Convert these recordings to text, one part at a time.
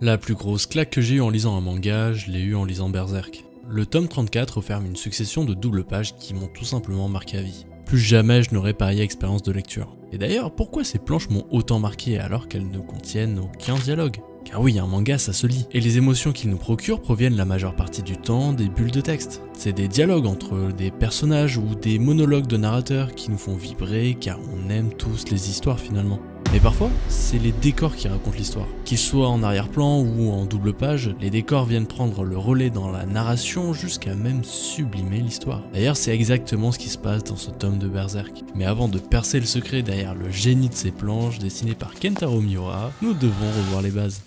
La plus grosse claque que j'ai eue en lisant un manga, je l'ai eue en lisant Berserk. Le tome 34 referme une succession de doubles pages qui m'ont tout simplement marqué à vie. Plus jamais je n'aurais pareille expérience de lecture. Et d'ailleurs, pourquoi ces planches m'ont autant marqué alors qu'elles ne contiennent aucun dialogue? Car oui, un manga ça se lit, et les émotions qu'il nous procure proviennent la majeure partie du temps des bulles de texte. C'est des dialogues entre des personnages ou des monologues de narrateurs qui nous font vibrer car on aime tous les histoires finalement. Mais parfois, c'est les décors qui racontent l'histoire. Qu'ils soient en arrière-plan ou en double page, les décors viennent prendre le relais dans la narration jusqu'à même sublimer l'histoire. D'ailleurs, c'est exactement ce qui se passe dans ce tome de Berserk. Mais avant de percer le secret derrière le génie de ces planches dessinées par Kentaro Miura, nous devons revoir les bases.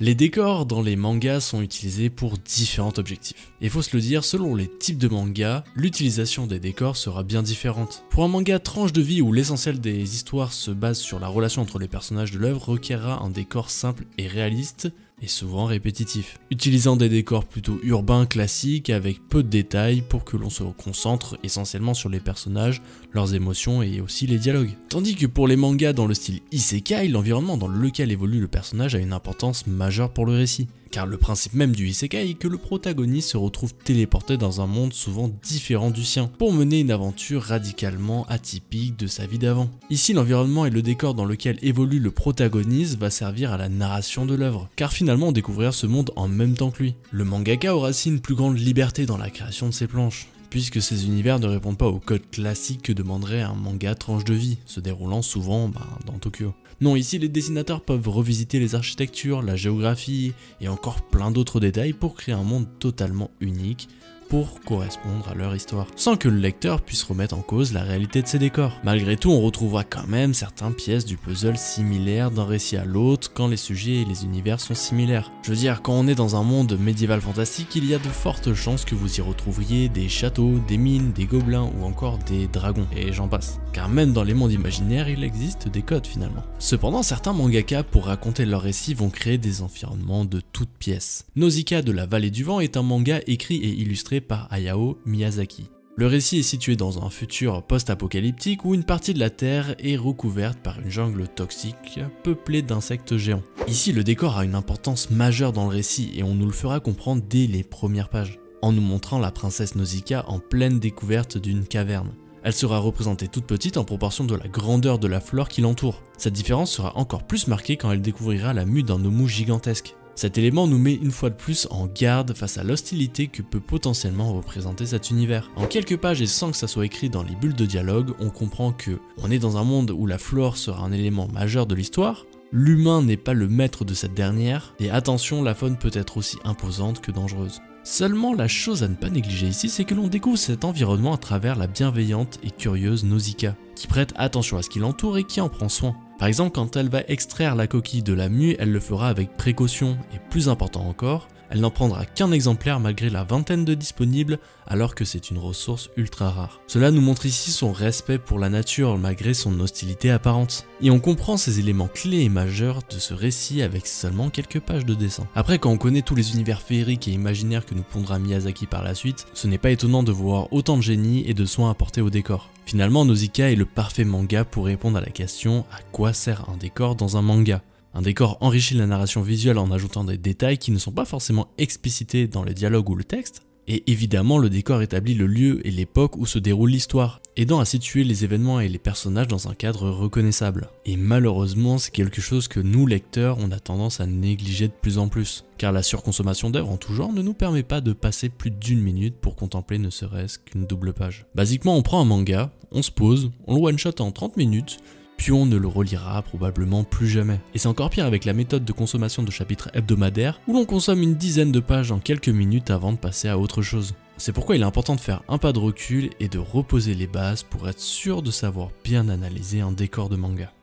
Les décors dans les mangas sont utilisés pour différents objectifs. Et faut se le dire, selon les types de mangas, l'utilisation des décors sera bien différente. Pour un manga tranche de vie où l'essentiel des histoires se base sur la relation entre les personnages de l'œuvre requerra un décor simple et réaliste, et souvent répétitif, utilisant des décors plutôt urbains classiques avec peu de détails pour que l'on se concentre essentiellement sur les personnages, leurs émotions et aussi les dialogues. Tandis que pour les mangas dans le style isekai, l'environnement dans lequel évolue le personnage a une importance majeure pour le récit. Car le principe même du isekai est que le protagoniste se retrouve téléporté dans un monde souvent différent du sien, pour mener une aventure radicalement atypique de sa vie d'avant. Ici, l'environnement et le décor dans lequel évolue le protagoniste va servir à la narration de l'œuvre, car finalement on découvrira ce monde en même temps que lui. Le mangaka aura ainsi une plus grande liberté dans la création de ses planches, puisque ces univers ne répondent pas au code classique que demanderait un manga tranche de vie, se déroulant souvent dans Tokyo. Non, ici les dessinateurs peuvent revisiter les architectures, la géographie et encore plein d'autres détails pour créer un monde totalement unique pour correspondre à leur histoire, sans que le lecteur puisse remettre en cause la réalité de ces décors. Malgré tout, on retrouvera quand même certaines pièces du puzzle similaires d'un récit à l'autre quand les sujets et les univers sont similaires. Je veux dire, quand on est dans un monde médiéval fantastique, il y a de fortes chances que vous y retrouviez des châteaux, des mines, des gobelins ou encore des dragons, et j'en passe. Car même dans les mondes imaginaires, il existe des codes finalement. Cependant, certains mangaka, pour raconter leur récit, vont créer des environnements de toutes pièces. Nausicaa de la Vallée du Vent est un manga écrit et illustré par Hayao Miyazaki. Le récit est situé dans un futur post-apocalyptique où une partie de la Terre est recouverte par une jungle toxique peuplée d'insectes géants. Ici, le décor a une importance majeure dans le récit et on nous le fera comprendre dès les premières pages, en nous montrant la princesse Nausicaa en pleine découverte d'une caverne. Elle sera représentée toute petite en proportion de la grandeur de la flore qui l'entoure. Cette différence sera encore plus marquée quand elle découvrira la mue d'un omu gigantesque. Cet élément nous met une fois de plus en garde face à l'hostilité que peut potentiellement représenter cet univers. En quelques pages et sans que ça soit écrit dans les bulles de dialogue, on comprend que on est dans un monde où la flore sera un élément majeur de l'histoire, l'humain n'est pas le maître de cette dernière, et attention, la faune peut être aussi imposante que dangereuse. Seulement la chose à ne pas négliger ici, c'est que l'on découvre cet environnement à travers la bienveillante et curieuse Nausicaa, qui prête attention à ce qui l'entoure et qui en prend soin. Par exemple, quand elle va extraire la coquille de la mue, elle le fera avec précaution, et plus important encore, elle n'en prendra qu'un exemplaire malgré la vingtaine de disponibles, alors que c'est une ressource ultra rare. Cela nous montre ici son respect pour la nature malgré son hostilité apparente. Et on comprend ces éléments clés et majeurs de ce récit avec seulement quelques pages de dessin. Après, quand on connaît tous les univers féeriques et imaginaires que nous pondra Miyazaki par la suite, ce n'est pas étonnant de voir autant de génie et de soins apportés au décor. Finalement, Nausicaa est le parfait manga pour répondre à la question à quoi sert un décor dans un manga. Un décor enrichit la narration visuelle en ajoutant des détails qui ne sont pas forcément explicités dans le dialogue ou le texte, et évidemment le décor établit le lieu et l'époque où se déroule l'histoire, aidant à situer les événements et les personnages dans un cadre reconnaissable. Et malheureusement, c'est quelque chose que nous lecteurs, on a tendance à négliger de plus en plus, car la surconsommation d'œuvres en tout genre ne nous permet pas de passer plus d'une minute pour contempler ne serait-ce qu'une double page. Basiquement, on prend un manga, on se pose, on le one-shot en 30 minutes, puis on ne le relira probablement plus jamais. Et c'est encore pire avec la méthode de consommation de chapitres hebdomadaires, où l'on consomme une dizaine de pages en quelques minutes avant de passer à autre chose. C'est pourquoi il est important de faire un pas de recul et de reposer les bases pour être sûr de savoir bien analyser un décor de manga.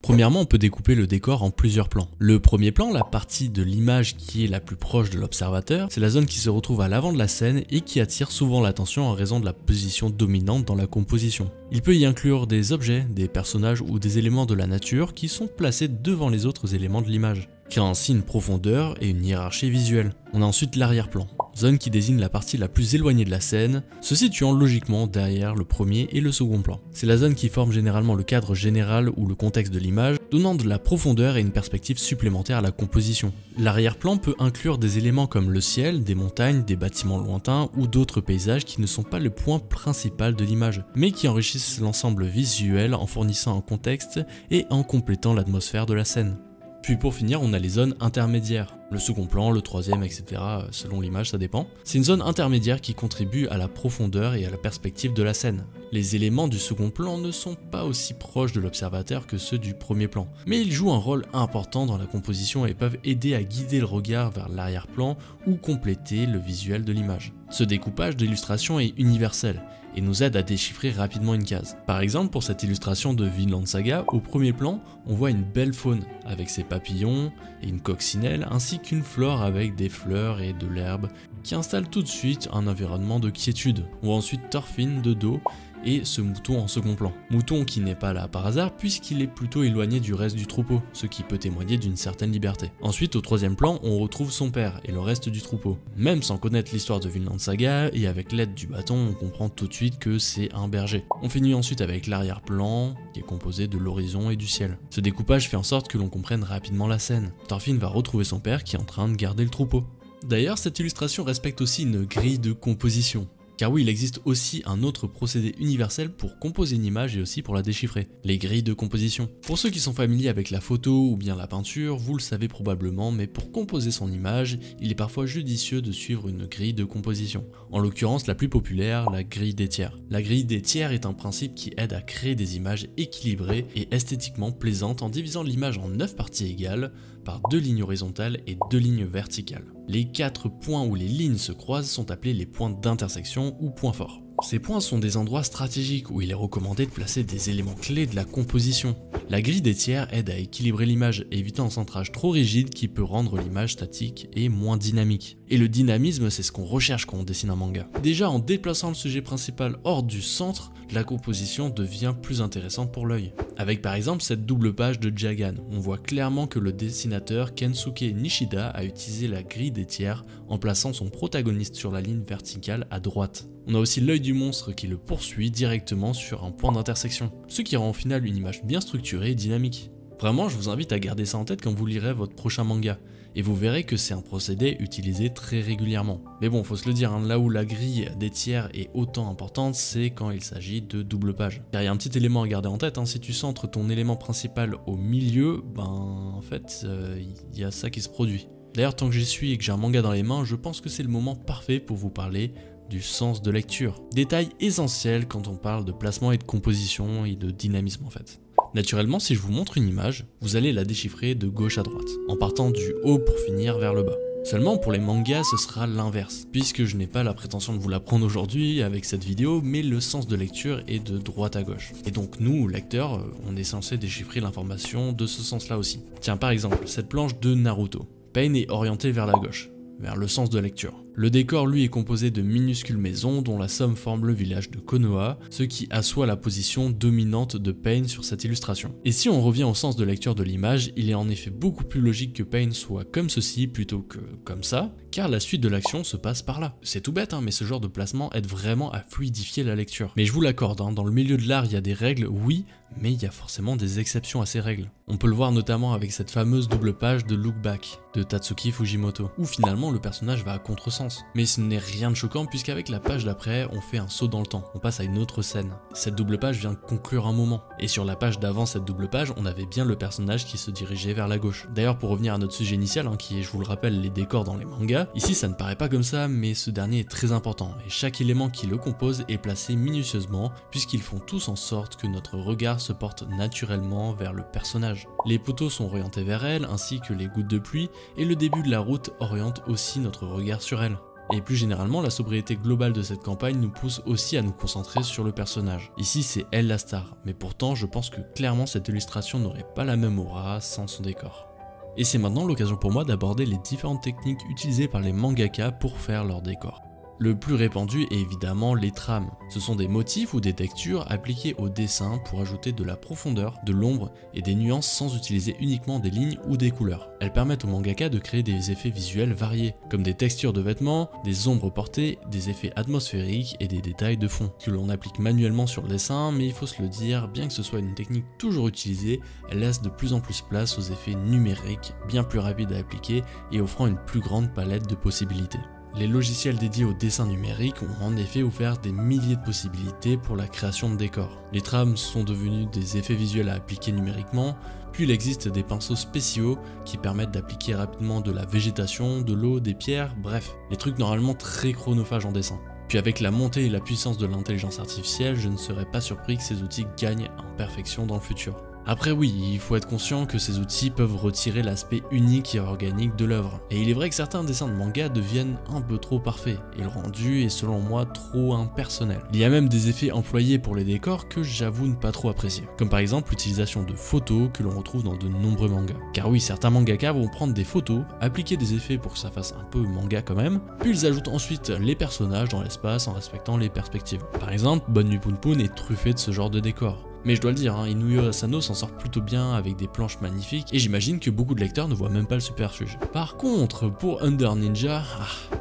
Premièrement, on peut découper le décor en plusieurs plans. Le premier plan, la partie de l'image qui est la plus proche de l'observateur, c'est la zone qui se retrouve à l'avant de la scène et qui attire souvent l'attention en raison de la position dominante dans la composition. Il peut y inclure des objets, des personnages ou des éléments de la nature qui sont placés devant les autres éléments de l'image, créant ainsi une profondeur et une hiérarchie visuelle. On a ensuite l'arrière-plan. zone qui désigne la partie la plus éloignée de la scène, se situant logiquement derrière le premier et le second plan. C'est la zone qui forme généralement le cadre général ou le contexte de l'image, donnant de la profondeur et une perspective supplémentaire à la composition. L'arrière-plan peut inclure des éléments comme le ciel, des montagnes, des bâtiments lointains ou d'autres paysages qui ne sont pas le point principal de l'image, mais qui enrichissent l'ensemble visuel en fournissant un contexte et en complétant l'atmosphère de la scène. Puis pour finir, on a les zones intermédiaires. Le second plan, le troisième, etc. Selon l'image, ça dépend. C'est une zone intermédiaire qui contribue à la profondeur et à la perspective de la scène. Les éléments du second plan ne sont pas aussi proches de l'observateur que ceux du premier plan, mais ils jouent un rôle important dans la composition et peuvent aider à guider le regard vers l'arrière-plan ou compléter le visuel de l'image. Ce découpage d'illustration est universel et nous aide à déchiffrer rapidement une case. Par exemple, pour cette illustration de Vinland Saga, au premier plan, on voit une belle faune avec ses papillons et une coccinelle, ainsi qu'une flore avec des fleurs et de l'herbe qui installe tout de suite un environnement de quiétude. On voit ensuite Thorfinn de dos et ce mouton en second plan. Mouton qui n'est pas là par hasard puisqu'il est plutôt éloigné du reste du troupeau, ce qui peut témoigner d'une certaine liberté. Ensuite, au troisième plan, on retrouve son père et le reste du troupeau. Même sans connaître l'histoire de Vinland Saga et avec l'aide du bâton, on comprend tout de suite que c'est un berger. On finit ensuite avec l'arrière-plan qui est composé de l'horizon et du ciel. Ce découpage fait en sorte que l'on comprenne rapidement la scène. Thorfinn va retrouver son père qui est en train de garder le troupeau. D'ailleurs, cette illustration respecte aussi une grille de composition. Car oui, il existe aussi un autre procédé universel pour composer une image et aussi pour la déchiffrer, les grilles de composition. Pour ceux qui sont familiers avec la photo ou bien la peinture, vous le savez probablement, mais pour composer son image, il est parfois judicieux de suivre une grille de composition. En l'occurrence, la plus populaire, la grille des tiers. La grille des tiers est un principe qui aide à créer des images équilibrées et esthétiquement plaisantes en divisant l'image en 9 parties égales, par 2 lignes horizontales et 2 lignes verticales. Les 4 points où les lignes se croisent sont appelés les points d'intersection ou points forts. Ces points sont des endroits stratégiques où il est recommandé de placer des éléments clés de la composition. La grille des tiers aide à équilibrer l'image, évitant un centrage trop rigide qui peut rendre l'image statique et moins dynamique. Et le dynamisme, c'est ce qu'on recherche quand on dessine un manga. Déjà, en déplaçant le sujet principal hors du centre, la composition devient plus intéressante pour l'œil. Avec par exemple cette double page de Jagan, on voit clairement que le dessinateur Kensuke Nishida a utilisé la grille des tiers en plaçant son protagoniste sur la ligne verticale à droite. On a aussi l'œil du monstre qui le poursuit directement sur un point d'intersection, ce qui rend au final une image bien structurée et dynamique. Vraiment, je vous invite à garder ça en tête quand vous lirez votre prochain manga, et vous verrez que c'est un procédé utilisé très régulièrement. Mais bon, faut se le dire, hein, là où la grille des tiers est autant importante, c'est quand il s'agit de double page. Car il y a un petit élément à garder en tête, hein, si tu centres ton élément principal au milieu, en fait, il y a ça qui se produit. D'ailleurs, tant que j'y suis et que j'ai un manga dans les mains, je pense que c'est le moment parfait pour vous parler du sens de lecture. Détail essentiel quand on parle de placement et de composition et de dynamisme en fait. Naturellement, si je vous montre une image, vous allez la déchiffrer de gauche à droite, en partant du haut pour finir vers le bas. Seulement pour les mangas, ce sera l'inverse, puisque je n'ai pas la prétention de vous l'apprendre aujourd'hui avec cette vidéo, mais le sens de lecture est de droite à gauche. Et donc nous, lecteurs, on est censé déchiffrer l'information de ce sens-là aussi. Tiens, par exemple, cette planche de Naruto. Pain est orienté vers la gauche, vers le sens de lecture. Le décor lui est composé de minuscules maisons dont la somme forme le village de Konoha, ce qui assoit la position dominante de Pain sur cette illustration. Et si on revient au sens de lecture de l'image, il est en effet beaucoup plus logique que Pain soit comme ceci plutôt que comme ça, car la suite de l'action se passe par là. C'est tout bête, hein, mais ce genre de placement aide vraiment à fluidifier la lecture. Mais je vous l'accorde, hein, dans le milieu de l'art il y a des règles, oui, mais il y a forcément des exceptions à ces règles. On peut le voir notamment avec cette fameuse double page de Look Back de Tatsuki Fujimoto, où finalement le personnage va à contresens. Mais ce n'est rien de choquant puisqu'avec la page d'après, on fait un saut dans le temps, on passe à une autre scène. Cette double page vient conclure un moment. Et sur la page d'avant cette double page, on avait bien le personnage qui se dirigeait vers la gauche. D'ailleurs, pour revenir à notre sujet initial, hein, qui est, je vous le rappelle, les décors dans les mangas, ici ça ne paraît pas comme ça, mais ce dernier est très important, et chaque élément qui le compose est placé minutieusement, puisqu'ils font tous en sorte que notre regard se porte naturellement vers le personnage. Les poteaux sont orientés vers elle, ainsi que les gouttes de pluie, et le début de la route oriente aussi notre regard sur elle. Et plus généralement, la sobriété globale de cette campagne nous pousse aussi à nous concentrer sur le personnage. Ici, c'est elle la star, mais pourtant, je pense que clairement cette illustration n'aurait pas la même aura sans son décor. Et c'est maintenant l'occasion pour moi d'aborder les différentes techniques utilisées par les mangaka pour faire leur décor. Le plus répandu est évidemment les trames. Ce sont des motifs ou des textures appliquées au dessin pour ajouter de la profondeur, de l'ombre et des nuances sans utiliser uniquement des lignes ou des couleurs. Elles permettent au mangaka de créer des effets visuels variés, comme des textures de vêtements, des ombres portées, des effets atmosphériques et des détails de fond, que l'on applique manuellement sur le dessin, mais il faut se le dire, bien que ce soit une technique toujours utilisée, elle laisse de plus en plus place aux effets numériques, bien plus rapides à appliquer et offrant une plus grande palette de possibilités. Les logiciels dédiés au dessin numérique ont en effet ouvert des milliers de possibilités pour la création de décors. Les trames sont devenues des effets visuels à appliquer numériquement, puis il existe des pinceaux spéciaux qui permettent d'appliquer rapidement de la végétation, de l'eau, des pierres, bref, des trucs normalement très chronophages en dessin. Puis avec la montée et la puissance de l'intelligence artificielle, je ne serais pas surpris que ces outils gagnent en perfection dans le futur. Après oui, il faut être conscient que ces outils peuvent retirer l'aspect unique et organique de l'œuvre. Et il est vrai que certains dessins de manga deviennent un peu trop parfaits, et le rendu est selon moi trop impersonnel. Il y a même des effets employés pour les décors que j'avoue ne pas trop apprécier. Comme par exemple l'utilisation de photos que l'on retrouve dans de nombreux mangas. Car oui, certains mangaka vont prendre des photos, appliquer des effets pour que ça fasse un peu manga quand même, puis ils ajoutent ensuite les personnages dans l'espace en respectant les perspectives. Par exemple, Bonne Nuit Poun est truffé de ce genre de décor. Mais je dois le dire, Inuyasha Asano s'en sort plutôt bien avec des planches magnifiques et j'imagine que beaucoup de lecteurs ne voient même pas le superfuge. Par contre, pour Under Ninja,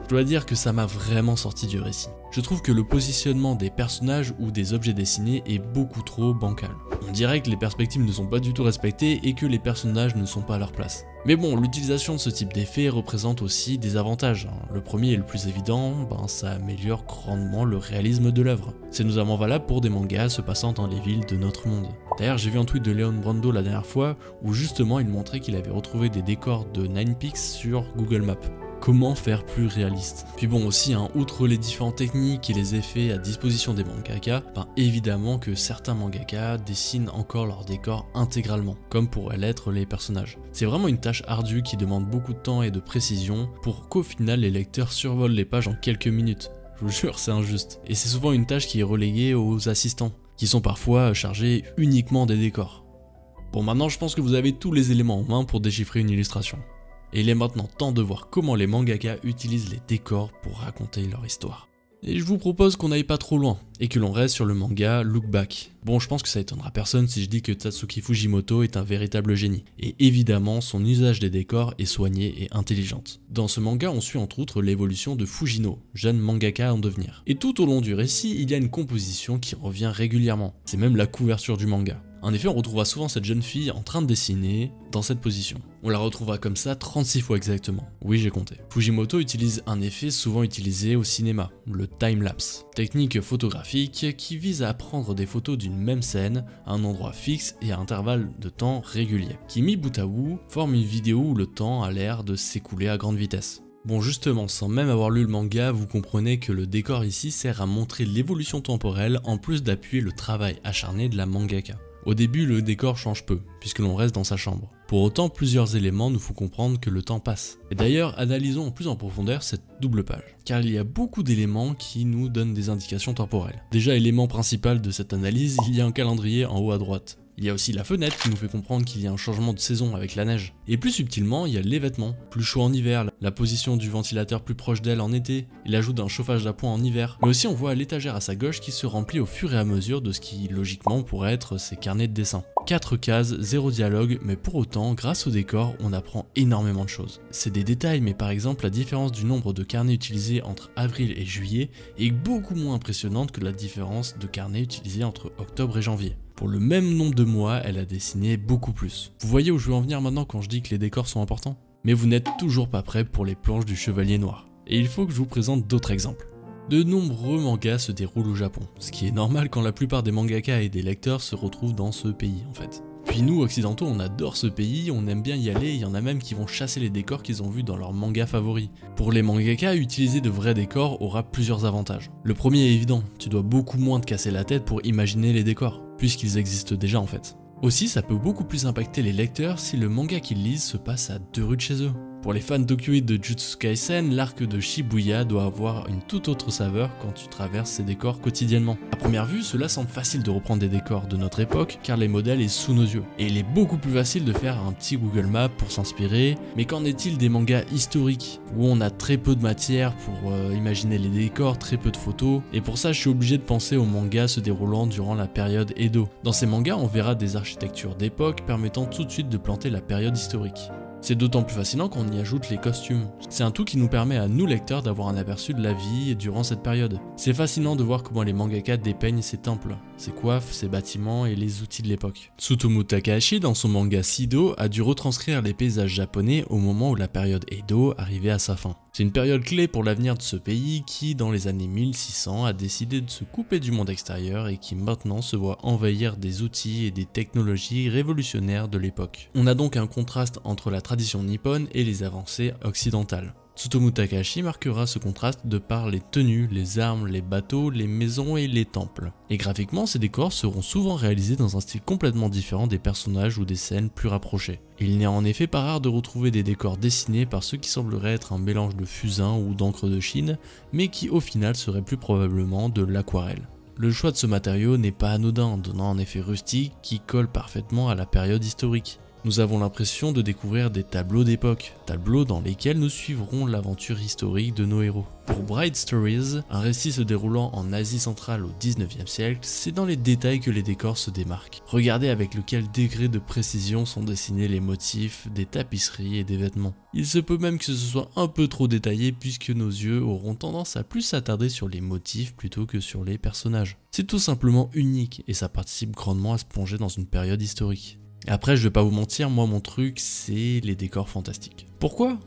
je dois dire que ça m'a vraiment sorti du récit. Je trouve que le positionnement des personnages ou des objets dessinés est beaucoup trop bancal. On dirait que les perspectives ne sont pas du tout respectées et que les personnages ne sont pas à leur place. Mais bon, l'utilisation de ce type d'effet représente aussi des avantages. Le premier et le plus évident, ça améliore grandement le réalisme de l'œuvre. C'est notamment valable pour des mangas se passant dans les villes de notre monde. D'ailleurs, j'ai vu un tweet de Leon Brando la dernière fois où justement il montrait qu'il avait retrouvé des décors de Ninepix sur Google Maps. Comment faire plus réaliste? Puis bon aussi, outre les différentes techniques et les effets à disposition des mangaka, évidemment que certains mangaka dessinent encore leurs décors intégralement, comme pourraient l'être les personnages. C'est vraiment une tâche ardue qui demande beaucoup de temps et de précision pour qu'au final les lecteurs survolent les pages en quelques minutes. Je vous jure, c'est injuste. Et c'est souvent une tâche qui est reléguée aux assistants, qui sont parfois chargés uniquement des décors. Bon, maintenant je pense que vous avez tous les éléments en main pour déchiffrer une illustration. Et il est maintenant temps de voir comment les mangaka utilisent les décors pour raconter leur histoire. Et je vous propose qu'on n'aille pas trop loin, et que l'on reste sur le manga Look Back. Bon, je pense que ça étonnera personne si je dis que Tatsuki Fujimoto est un véritable génie, et évidemment son usage des décors est soigné et intelligente. Dans ce manga, on suit entre autres l'évolution de Fujino, jeune mangaka en devenir. Et tout au long du récit, il y a une composition qui revient régulièrement, c'est même la couverture du manga. En effet, on retrouvera souvent cette jeune fille en train de dessiner dans cette position. On la retrouvera comme ça 36 fois exactement. Oui, j'ai compté. Fujimoto utilise un effet souvent utilisé au cinéma, le time-lapse. Technique photographique qui vise à prendre des photos d'une même scène à un endroit fixe et à intervalles de temps réguliers, qui mis bout à bout forme une vidéo où le temps a l'air de s'écouler à grande vitesse. Bon, justement, sans même avoir lu le manga, vous comprenez que le décor ici sert à montrer l'évolution temporelle en plus d'appuyer le travail acharné de la mangaka. Au début, le décor change peu, puisque l'on reste dans sa chambre. Pour autant, plusieurs éléments nous font comprendre que le temps passe. Et d'ailleurs, analysons plus en profondeur cette double page, car il y a beaucoup d'éléments qui nous donnent des indications temporelles. Déjà, élément principal de cette analyse, il y a un calendrier en haut à droite. Il y a aussi la fenêtre qui nous fait comprendre qu'il y a un changement de saison avec la neige. Et plus subtilement, il y a les vêtements, plus chaud en hiver, la position du ventilateur plus proche d'elle en été, et l'ajout d'un chauffage d'appoint en hiver. Mais aussi on voit l'étagère à sa gauche qui se remplit au fur et à mesure de ce qui logiquement pourrait être ses carnets de dessin. 4 cases, 0 dialogue, mais pour autant, grâce au décor, on apprend énormément de choses. C'est des détails, mais par exemple la différence du nombre de carnets utilisés entre avril et juillet est beaucoup moins impressionnante que la différence de carnets utilisés entre octobre et janvier. Pour le même nombre de mois, elle a dessiné beaucoup plus. Vous voyez où je veux en venir maintenant quand je dis que les décors sont importants? Mais vous n'êtes toujours pas prêt pour les planches du Chevalier Noir. Et il faut que je vous présente d'autres exemples. De nombreux mangas se déroulent au Japon, ce qui est normal quand la plupart des mangaka et des lecteurs se retrouvent dans ce pays en fait. Puis nous, occidentaux, on adore ce pays, on aime bien y aller, il y en a même qui vont chasser les décors qu'ils ont vus dans leurs mangas favoris. Pour les mangaka, utiliser de vrais décors aura plusieurs avantages. Le premier est évident, tu dois beaucoup moins te casser la tête pour imaginer les décors, puisqu'ils existent déjà en fait. Aussi, ça peut beaucoup plus impacter les lecteurs si le manga qu'ils lisent se passe à 2 rues de chez eux. Pour les fans d'Okyo de Jujutsu Kaisen, l'arc de Shibuya doit avoir une toute autre saveur quand tu traverses ces décors quotidiennement. À première vue, cela semble facile de reprendre des décors de notre époque car les modèles sont sous nos yeux. Et il est beaucoup plus facile de faire un petit Google Maps pour s'inspirer, mais qu'en est-il des mangas historiques où on a très peu de matière pour imaginer les décors, très peu de photos, et pour ça je suis obligé de penser aux mangas se déroulant durant la période Edo. Dans ces mangas, on verra des architectures d'époque permettant tout de suite de planter la période historique. C'est d'autant plus fascinant qu'on y ajoute les costumes. C'est un tout qui nous permet à nous lecteurs d'avoir un aperçu de la vie durant cette période. C'est fascinant de voir comment les mangaka dépeignent ces temples, ces coiffes, ces bâtiments et les outils de l'époque. Tsutomu Takahashi, dans son manga Sido, a dû retranscrire les paysages japonais au moment où la période Edo arrivait à sa fin. C'est une période clé pour l'avenir de ce pays qui, dans les années 1600, a décidé de se couper du monde extérieur et qui maintenant se voit envahir des outils et des technologies révolutionnaires de l'époque. On a donc un contraste entre la tradition nippone et les avancées occidentales. Tsutomu Takahashi marquera ce contraste de par les tenues, les armes, les bateaux, les maisons et les temples. Et graphiquement, ces décors seront souvent réalisés dans un style complètement différent des personnages ou des scènes plus rapprochées. Il n'est en effet pas rare de retrouver des décors dessinés par ceux qui sembleraient être un mélange de fusain ou d'encre de Chine, mais qui au final seraient plus probablement de l'aquarelle. Le choix de ce matériau n'est pas anodin, donnant un effet rustique qui colle parfaitement à la période historique. Nous avons l'impression de découvrir des tableaux d'époque, tableaux dans lesquels nous suivrons l'aventure historique de nos héros. Pour Bright Stories, un récit se déroulant en Asie centrale au 19e siècle, c'est dans les détails que les décors se démarquent. Regardez avec lequel degré de précision sont dessinés les motifs des tapisseries et des vêtements. Il se peut même que ce soit un peu trop détaillé puisque nos yeux auront tendance à plus s'attarder sur les motifs plutôt que sur les personnages. C'est tout simplement unique et ça participe grandement à se plonger dans une période historique. Après, je vais pas vous mentir, moi mon truc c'est les décors fantastiques. Pourquoi ?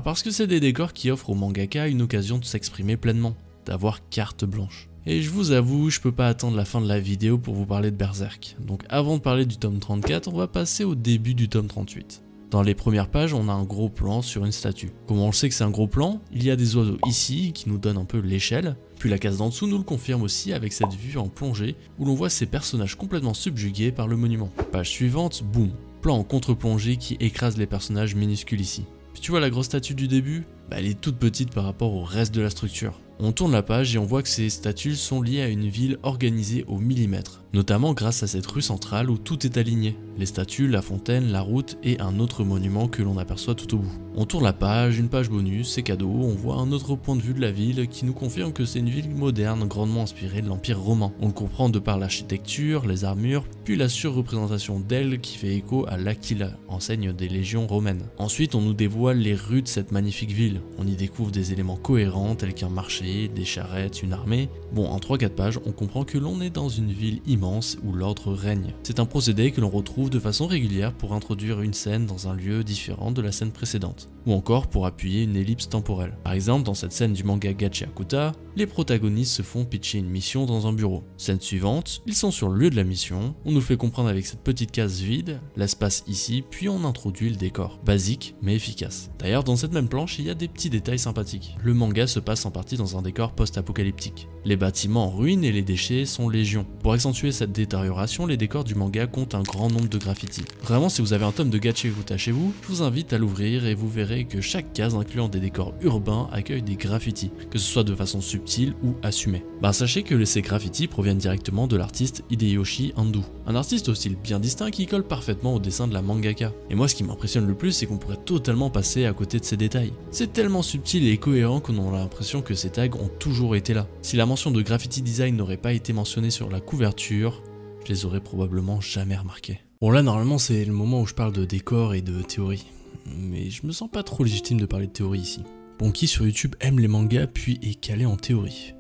Parce que c'est des décors qui offrent au mangaka une occasion de s'exprimer pleinement, d'avoir carte blanche. Et je vous avoue, je peux pas attendre la fin de la vidéo pour vous parler de Berserk. Donc avant de parler du tome 34, on va passer au début du tome 38. Dans les premières pages, on a un gros plan sur une statue. Comment on le sait que c'est un gros plan ? Il y a des oiseaux ici qui nous donnent un peu l'échelle, puis la case d'en dessous nous le confirme aussi avec cette vue en plongée où l'on voit ces personnages complètement subjugués par le monument. Page suivante, boum, plan en contre-plongée qui écrase les personnages minuscules ici. Puis tu vois la grosse statue du début ? Elle est toute petite par rapport au reste de la structure. On tourne la page et on voit que ces statues sont liées à une ville organisée au millimètre, notamment grâce à cette rue centrale où tout est aligné, les statues, la fontaine, la route et un autre monument que l'on aperçoit tout au bout. On tourne la page, une page bonus, c'est cadeau, on voit un autre point de vue de la ville qui nous confirme que c'est une ville moderne grandement inspirée de l'Empire romain. On le comprend de par l'architecture, les armures, puis la surreprésentation d'elle qui fait écho à l'Aquila, enseigne des légions romaines. Ensuite on nous dévoile les rues de cette magnifique ville, on y découvre des éléments cohérents tels qu'un marché, des charrettes, une armée. Bon, en 3-4 pages, on comprend que l'on est dans une ville immense où l'ordre règne. C'est un procédé que l'on retrouve de façon régulière pour introduire une scène dans un lieu différent de la scène précédente, ou encore pour appuyer une ellipse temporelle. Par exemple, dans cette scène du manga Gachiakuta, les protagonistes se font pitcher une mission dans un bureau. Scène suivante, ils sont sur le lieu de la mission, on nous fait comprendre avec cette petite case vide, l'espace ici, puis on introduit le décor. Basique, mais efficace. D'ailleurs, dans cette même planche, il y a des petits détails sympathiques. Le manga se passe en partie dans un décor post-apocalyptique. Les bâtiments en ruine et les déchets sont légion. Pour accentuer cette détérioration, les décors du manga comptent un grand nombre de graffitis. Vraiment, si vous avez un tome de Gachiakuta chez vous, je vous invite à l'ouvrir et vous verrez que chaque case incluant des décors urbains accueille des graffitis, que ce soit de façon subtile ou assumée. Sachez que ces graffitis proviennent directement de l'artiste Hideyoshi Ando, un artiste au style bien distinct qui colle parfaitement au dessin de la mangaka. Et moi ce qui m'impressionne le plus, c'est qu'on pourrait totalement passer à côté de ces détails. C'est tellement subtil et cohérent qu'on a l'impression que ces tags ont toujours été là. Si la mention de graffiti design n'aurait pas été mentionnée sur la couverture, je les aurais probablement jamais remarqués. Bon là normalement c'est le moment où je parle de décor et de théorie, mais je me sens pas trop légitime de parler de théorie ici. Bon, qui sur YouTube aime les mangas puis est calé en théorie ?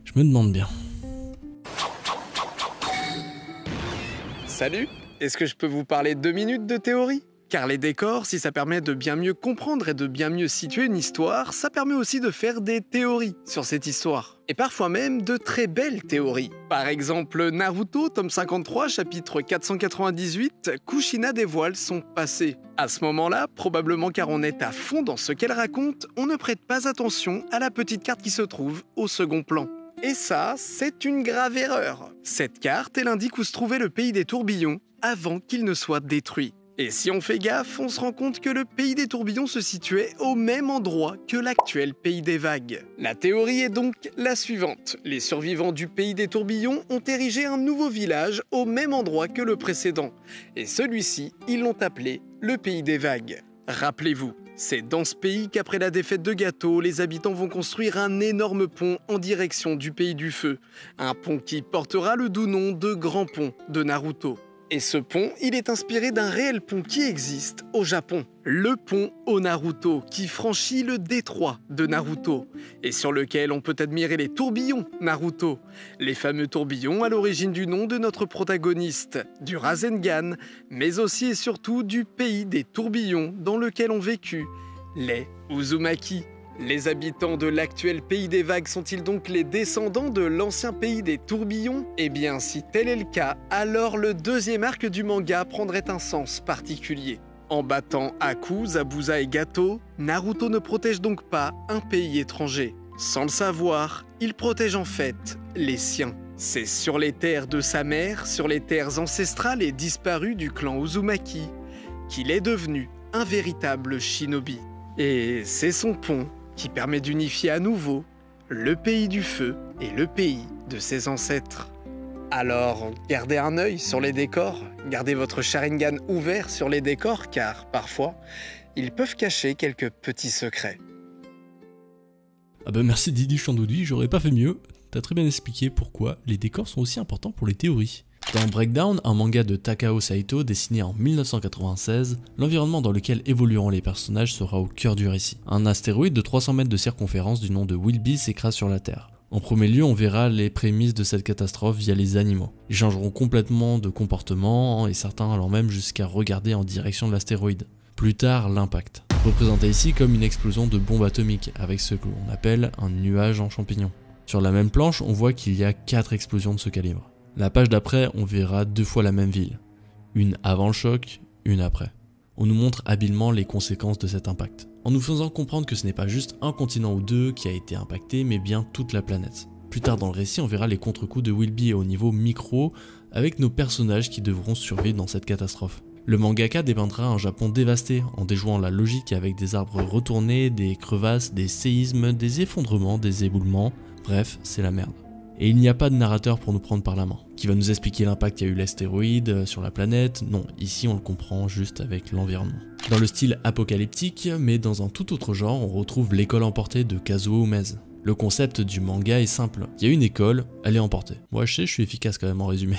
Je me demande bien. Salut, est-ce que je peux vous parler 2 minutes de théorie ? Car les décors, si ça permet de bien mieux comprendre et de bien mieux situer une histoire, ça permet aussi de faire des théories sur cette histoire. Et parfois même de très belles théories. Par exemple, Naruto, tome 53, chapitre 498, Kushina dévoile son passé. À ce moment-là, probablement car on est à fond dans ce qu'elle raconte, on ne prête pas attention à la petite carte qui se trouve au second plan. Et ça, c'est une grave erreur. Cette carte, elle indique où se trouvait le pays des tourbillons avant qu'il ne soit détruit. Et si on fait gaffe, on se rend compte que le pays des tourbillons se situait au même endroit que l'actuel pays des vagues. La théorie est donc la suivante. Les survivants du pays des tourbillons ont érigé un nouveau village au même endroit que le précédent. Et celui-ci, ils l'ont appelé le pays des vagues. Rappelez-vous, c'est dans ce pays qu'après la défaite de Gato, les habitants vont construire un énorme pont en direction du pays du feu. Un pont qui portera le doux nom de Grand Pont de Naruto. Et ce pont, il est inspiré d'un réel pont qui existe au Japon. Le pont au Naruto, qui franchit le détroit de Naruto, et sur lequel on peut admirer les tourbillons Naruto. Les fameux tourbillons à l'origine du nom de notre protagoniste, du Rasengan, mais aussi et surtout du pays des tourbillons dans lequel ont vécu les Uzumaki. Les habitants de l'actuel pays des vagues sont-ils donc les descendants de l'ancien pays des tourbillons? Eh bien, si tel est le cas, alors le deuxième arc du manga prendrait un sens particulier. En battant Aku, Zabuza et Gato, Naruto ne protège donc pas un pays étranger. Sans le savoir, il protège en fait les siens. C'est sur les terres de sa mère, sur les terres ancestrales et disparues du clan Uzumaki, qu'il est devenu un véritable shinobi. Et c'est son pont qui permet d'unifier à nouveau le pays du feu et le pays de ses ancêtres. Alors, gardez un œil sur les décors, gardez votre Sharingan ouvert sur les décors car, parfois, ils peuvent cacher quelques petits secrets. Ah bah merci Didi Chandoudi, j'aurais pas fait mieux. T'as très bien expliqué pourquoi les décors sont aussi importants pour les théories. Dans Breakdown, un manga de Takao Saito dessiné en 1996, l'environnement dans lequel évolueront les personnages sera au cœur du récit. Un astéroïde de 300 mètres de circonférence du nom de Wilby s'écrase sur la Terre. En premier lieu, on verra les prémices de cette catastrophe via les animaux. Ils changeront complètement de comportement et certains allant même jusqu'à regarder en direction de l'astéroïde. Plus tard, l'impact. Représenté ici comme une explosion de bombes atomiques avec ce que l'on appelle un nuage en champignons. Sur la même planche, on voit qu'il y a 4 explosions de ce calibre. La page d'après, on verra 2 fois la même ville. Une avant le choc, une après. On nous montre habilement les conséquences de cet impact, en nous faisant comprendre que ce n'est pas juste un continent ou deux qui a été impacté, mais bien toute la planète. Plus tard dans le récit, on verra les contre-coups de Wilby au niveau micro, avec nos personnages qui devront survivre dans cette catastrophe. Le mangaka dépeindra un Japon dévasté, en déjouant la logique avec des arbres retournés, des crevasses, des séismes, des effondrements, des éboulements, bref, c'est la merde. Et il n'y a pas de narrateur pour nous prendre par la main, qui va nous expliquer l'impact qu'a eu l'astéroïde sur la planète. Non, ici on le comprend juste avec l'environnement. Dans le style apocalyptique, mais dans un tout autre genre, on retrouve l'école emportée de Kazuo Umezu. Le concept du manga est simple. Il y a une école, elle est emportée. Moi je sais, je suis efficace quand même en résumé.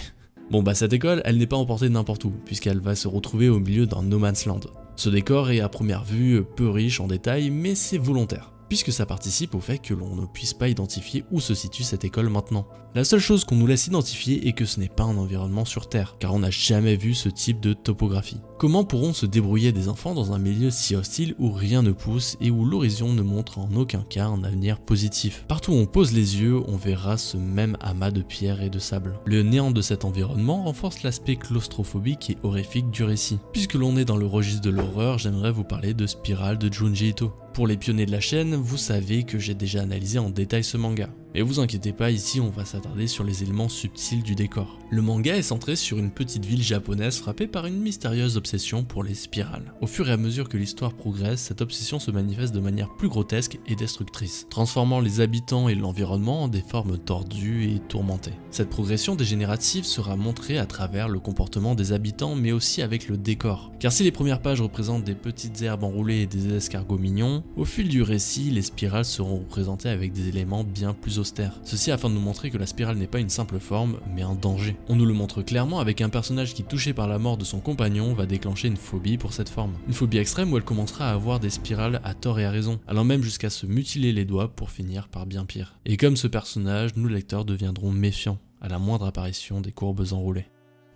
Bon bah cette école, elle n'est pas emportée n'importe où, puisqu'elle va se retrouver au milieu d'un no man's land. Ce décor est à première vue peu riche en détails, mais c'est volontaire, puisque ça participe au fait que l'on ne puisse pas identifier où se situe cette école maintenant. La seule chose qu'on nous laisse identifier est que ce n'est pas un environnement sur Terre, car on n'a jamais vu ce type de topographie. Comment pourront se débrouiller des enfants dans un milieu si hostile où rien ne pousse et où l'horizon ne montre en aucun cas un avenir positif? Partout où on pose les yeux, on verra ce même amas de pierres et de sable. Le néant de cet environnement renforce l'aspect claustrophobique et horrifique du récit. Puisque l'on est dans le registre de l'horreur, j'aimerais vous parler de Spiral de Junji Ito. Pour les pionniers de la chaîne, vous savez que j'ai déjà analysé en détail ce manga. Mais vous inquiétez pas, ici on va s'attarder sur les éléments subtils du décor. Le manga est centré sur une petite ville japonaise frappée par une mystérieuse obsession pour les spirales. Au fur et à mesure que l'histoire progresse, cette obsession se manifeste de manière plus grotesque et destructrice, transformant les habitants et l'environnement en des formes tordues et tourmentées. Cette progression dégénérative sera montrée à travers le comportement des habitants, mais aussi avec le décor. Car si les premières pages représentent des petites herbes enroulées et des escargots mignons, au fil du récit, les spirales seront représentées avec des éléments bien plus austères. Ceci afin de nous montrer que la spirale n'est pas une simple forme, mais un danger. On nous le montre clairement avec un personnage qui, touché par la mort de son compagnon, va déclencher une phobie pour cette forme. Une phobie extrême où elle commencera à avoir des spirales à tort et à raison, allant même jusqu'à se mutiler les doigts pour finir par bien pire. Et comme ce personnage, nous lecteurs deviendrons méfiants à la moindre apparition des courbes enroulées.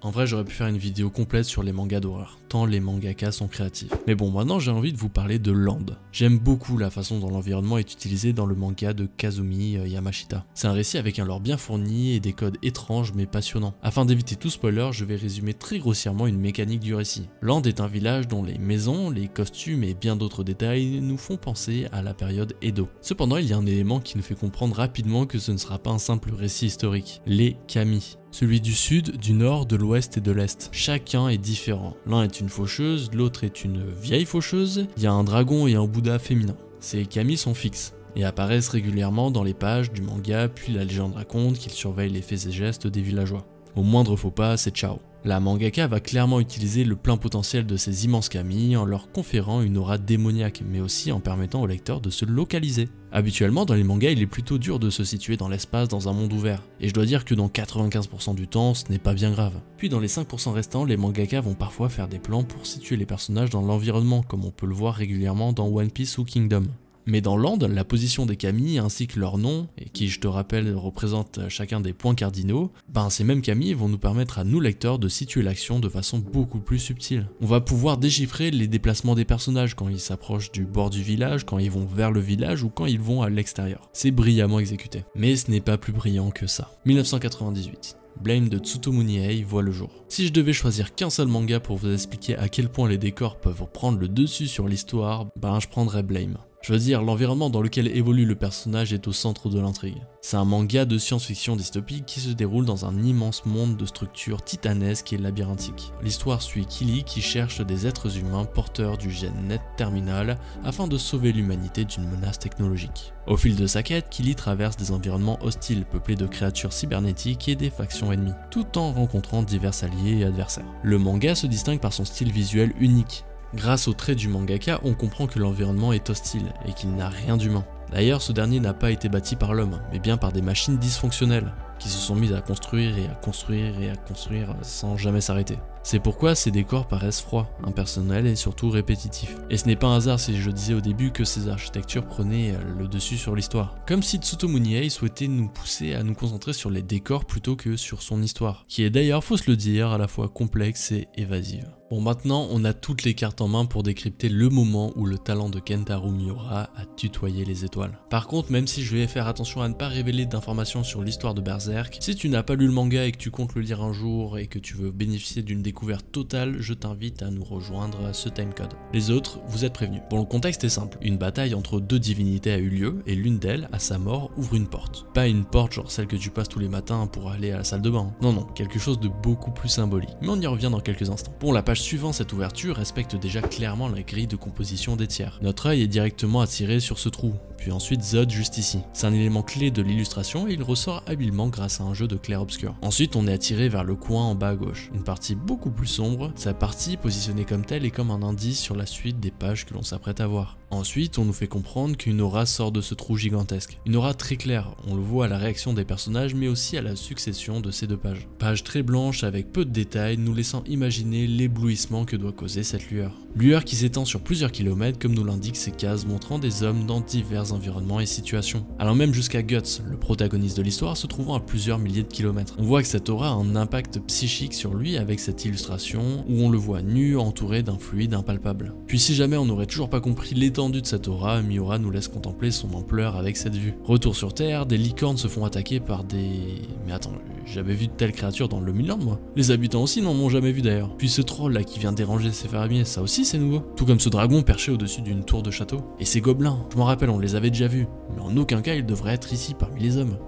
En vrai, j'aurais pu faire une vidéo complète sur les mangas d'horreur, tant les mangakas sont créatifs. Mais bon, maintenant j'ai envie de vous parler de Land. J'aime beaucoup la façon dont l'environnement est utilisé dans le manga de Kazumi Yamashita. C'est un récit avec un lore bien fourni et des codes étranges mais passionnants. Afin d'éviter tout spoiler, je vais résumer très grossièrement une mécanique du récit. Land est un village dont les maisons, les costumes et bien d'autres détails nous font penser à la période Edo. Cependant, il y a un élément qui nous fait comprendre rapidement que ce ne sera pas un simple récit historique, les kami. Celui du sud, du nord, de l'ouest et de l'est. Chacun est différent. L'un est une faucheuse, l'autre est une vieille faucheuse, il y a un dragon et un Bouddha féminin. Ces kami sont fixes et apparaissent régulièrement dans les pages du manga, puis la légende raconte qu'ils surveillent les faits et gestes des villageois. Au moindre faux pas, c'est ciao. La mangaka va clairement utiliser le plein potentiel de ces immenses kami en leur conférant une aura démoniaque, mais aussi en permettant au lecteur de se localiser. Habituellement, dans les mangas, il est plutôt dur de se situer dans l'espace dans un monde ouvert, et je dois dire que dans 95% du temps, ce n'est pas bien grave. Puis dans les 5% restants, les mangaka vont parfois faire des plans pour situer les personnages dans l'environnement, comme on peut le voir régulièrement dans One Piece ou Kingdom. Mais dans Land, la position des kami ainsi que leur nom, et qui je te rappelle représente chacun des points cardinaux, ces mêmes kami vont nous permettre à nous lecteurs de situer l'action de façon beaucoup plus subtile. On va pouvoir déchiffrer les déplacements des personnages quand ils s'approchent du bord du village, quand ils vont vers le village ou quand ils vont à l'extérieur. C'est brillamment exécuté. Mais ce n'est pas plus brillant que ça. 1998. Blame de Tsutomu Nihei voit le jour. Si je devais choisir qu'un seul manga pour vous expliquer à quel point les décors peuvent prendre le dessus sur l'histoire, je prendrais Blame. Je veux dire, l'environnement dans lequel évolue le personnage est au centre de l'intrigue. C'est un manga de science-fiction dystopique qui se déroule dans un immense monde de structures titanesques et labyrinthiques. L'histoire suit Kili qui cherche des êtres humains porteurs du gène net terminal afin de sauver l'humanité d'une menace technologique. Au fil de sa quête, Kili traverse des environnements hostiles peuplés de créatures cybernétiques et des factions ennemies, tout en rencontrant divers alliés et adversaires. Le manga se distingue par son style visuel unique. Grâce aux traits du mangaka, on comprend que l'environnement est hostile et qu'il n'a rien d'humain. D'ailleurs, ce dernier n'a pas été bâti par l'homme, mais bien par des machines dysfonctionnelles, qui se sont mises à construire et à construire et à construire sans jamais s'arrêter. C'est pourquoi ces décors paraissent froids, impersonnels et surtout répétitifs. Et ce n'est pas un hasard si je disais au début que ces architectures prenaient le dessus sur l'histoire. Comme si Tsutomu Nihei souhaitait nous pousser à nous concentrer sur les décors plutôt que sur son histoire, qui est d'ailleurs, faut se le dire, à la fois complexe et évasive. Bon, maintenant on a toutes les cartes en main pour décrypter le moment où le talent de Kentaro Miura a tutoyé les étoiles. Par contre, même si je vais faire attention à ne pas révéler d'informations sur l'histoire de Berserk, si tu n'as pas lu le manga et que tu comptes le lire un jour et que tu veux bénéficier d'une découverte totale, je t'invite à nous rejoindre à ce timecode. Les autres, vous êtes prévenus. Bon, le contexte est simple, une bataille entre deux divinités a eu lieu et l'une d'elles, à sa mort, ouvre une porte. Pas une porte genre celle que tu passes tous les matins pour aller à la salle de bain. Non, quelque chose de beaucoup plus symbolique. Mais on y revient dans quelques instants. Bon, la page suivant cette ouverture respecte déjà clairement la grille de composition des tiers. Notre œil est directement attiré sur ce trou, puis ensuite Zod juste ici. C'est un élément clé de l'illustration et il ressort habilement grâce à un jeu de clair-obscur. Ensuite on est attiré vers le coin en bas à gauche, une partie beaucoup plus sombre, sa partie positionnée comme telle est comme un indice sur la suite des pages que l'on s'apprête à voir. Ensuite on nous fait comprendre qu'une aura sort de ce trou gigantesque. Une aura très claire, on le voit à la réaction des personnages mais aussi à la succession de ces deux pages. Page très blanche avec peu de détails nous laissant imaginer l'éblouissement que doit causer cette lueur. Lueur qui s'étend sur plusieurs kilomètres comme nous l'indiquent ces cases montrant des hommes dans divers environnements et situations. Allant même jusqu'à Guts, le protagoniste de l'histoire se trouvant à plusieurs milliers de kilomètres. On voit que cette aura a un impact psychique sur lui avec cette illustration où on le voit nu entouré d'un fluide impalpable. Puis si jamais on n'aurait toujours pas compris l'étendue de cette aura, Miura nous laisse contempler son ampleur avec cette vue. Retour sur Terre, des licornes se font attaquer par des... Mais attends, j'avais vu de telles créatures dans le Midland moi. Les habitants aussi n'en ont jamais vu d'ailleurs. Puis ce troll là qui vient déranger ses fermiers, ça aussi c'est nouveau. Tout comme ce dragon perché au-dessus d'une tour de château. Et ces gobelins, je m'en rappelle, on les avait déjà vus, mais en aucun cas ils devraient être ici parmi les hommes.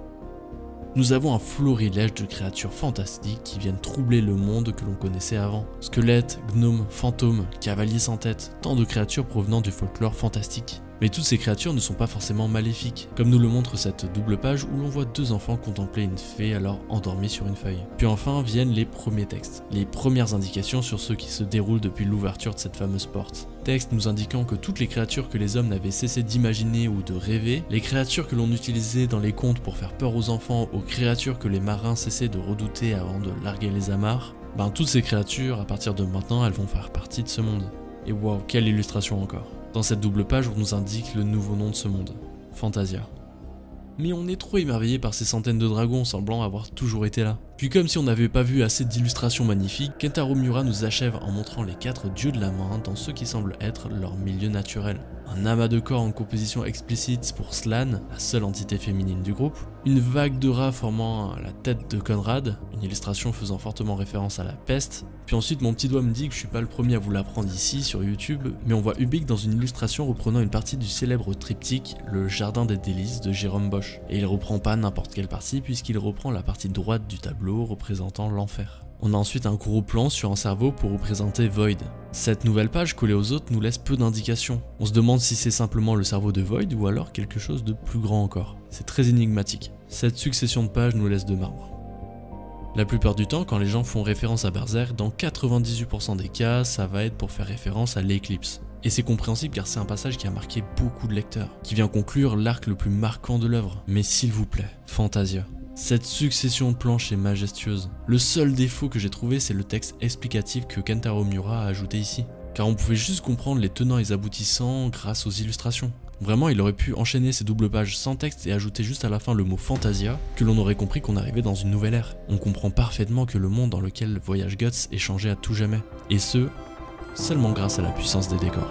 Nous avons un florilège de créatures fantastiques qui viennent troubler le monde que l'on connaissait avant. Squelettes, gnomes, fantômes, cavaliers sans tête, tant de créatures provenant du folklore fantastique. Mais toutes ces créatures ne sont pas forcément maléfiques, comme nous le montre cette double page où l'on voit deux enfants contempler une fée alors endormie sur une feuille. Puis enfin viennent les premiers textes, les premières indications sur ce qui se déroule depuis l'ouverture de cette fameuse porte. Texte nous indiquant que toutes les créatures que les hommes n'avaient cessé d'imaginer ou de rêver, les créatures que l'on utilisait dans les contes pour faire peur aux enfants, aux créatures que les marins cessaient de redouter avant de larguer les amarres, toutes ces créatures, à partir de maintenant, elles vont faire partie de ce monde. Et wow, quelle illustration encore. Dans cette double page, on nous indique le nouveau nom de ce monde, Fantasia. Mais on est trop émerveillé par ces centaines de dragons semblant avoir toujours été là. Puis comme si on n'avait pas vu assez d'illustrations magnifiques, Kentaro Miura nous achève en montrant les 4 dieux de la main dans ce qui semble être leur milieu naturel. un amas de corps en composition explicite pour Slan, la seule entité féminine du groupe, une vague de rats formant la tête de Conrad, une illustration faisant fortement référence à la peste, puis ensuite mon petit doigt me dit que je suis pas le premier à vous l'apprendre ici sur YouTube, mais on voit Ubik dans une illustration reprenant une partie du célèbre triptyque Le Jardin des Délices de Jérôme Bosch, et il reprend pas n'importe quelle partie puisqu'il reprend la partie droite du tableau représentant l'enfer. On a ensuite un gros plan sur un cerveau pour représenter Void. Cette nouvelle page collée aux autres nous laisse peu d'indications. On se demande si c'est simplement le cerveau de Void ou alors quelque chose de plus grand encore. C'est très énigmatique. Cette succession de pages nous laisse de marbre. La plupart du temps, quand les gens font référence à Berserk, dans 98% des cas, ça va être pour faire référence à l'éclipse. Et c'est compréhensible car c'est un passage qui a marqué beaucoup de lecteurs, qui vient conclure l'arc le plus marquant de l'œuvre. Mais s'il vous plaît, Fantasia. Cette succession de planches est majestueuse. Le seul défaut que j'ai trouvé, c'est le texte explicatif que Kentaro Miura a ajouté ici. Car on pouvait juste comprendre les tenants et les aboutissants grâce aux illustrations. Vraiment, il aurait pu enchaîner ces doubles pages sans texte et ajouter juste à la fin le mot Fantasia, que l'on aurait compris qu'on arrivait dans une nouvelle ère. On comprend parfaitement que le monde dans lequel voyage Guts est changé à tout jamais. Et ce, seulement grâce à la puissance des décors.